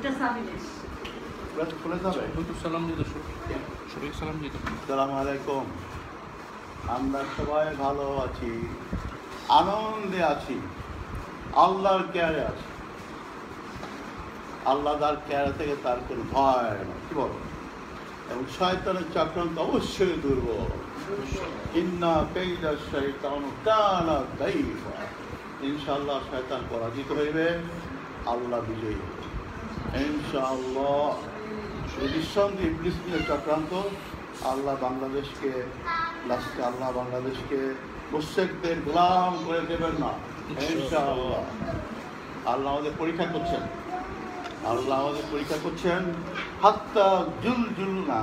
আসসালামু আলাইকুম। আমরা সবাই ভালো আছি, আনন্দে আছি, আল্লাহর কেয়ারে আছি। আল্লাহ তার কেয়ারে থেকে তার কোনো ভয় না, কি বল? এবং শয়তানের চক্রান্ত অবশ্যই দুর্বল। ইন্না কাইদা শাইতান কানা দাইফা। ইনশাআল্লাহ শয়তান পরাজিত হইবে, আল্লাহ বিজয়ী হবে ইনশাআল্লাহ। নিঃসন্দেহে ইবলিস নিয়ে চক্রান্ত আল্লাহ বাংলাদেশকে লাস্টে আল্লাহ বাংলাদেশকে মুশরিকদের গোলাম করে দেবেন না ইনশাআল্লাহ। আল্লাহ আমাদের পরীক্ষা করছেন, আল্লাহ আমাদের পরীক্ষা করছেন। হাত্তা জুল না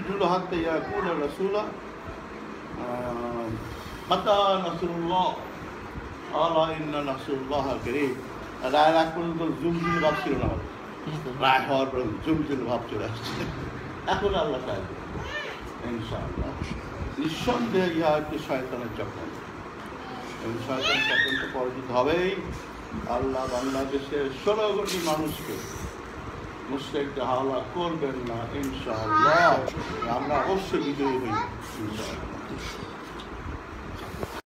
জুল হাত্তা ইয়াকুল রাসূলা মাতা নাসরুল্লাহ আলা ইন্না নাসরুল্লাহ কারীব। রায়ের আগ পর্যন্ত জুল ভাব ছিল না, রায় হওয়ার পর জুল ভাব চলে আসছে। এখন আল্লাহ সাহায্য ইনশাআল্লাহ। নিঃসন্দেহে ইহা একটি শয়তানের চক্রান্ত এবং শয়তানের চক্রান্ত পরাজিত হবেই। আল্লাহ বাংলাদেশের 16 কোটি মানুষকে মুশরিকদের হাওলা করবেন না ইনশাআল্লাহ। আমরা অবশ্যই বিজয়ী হই ইনশাআল্লাহ।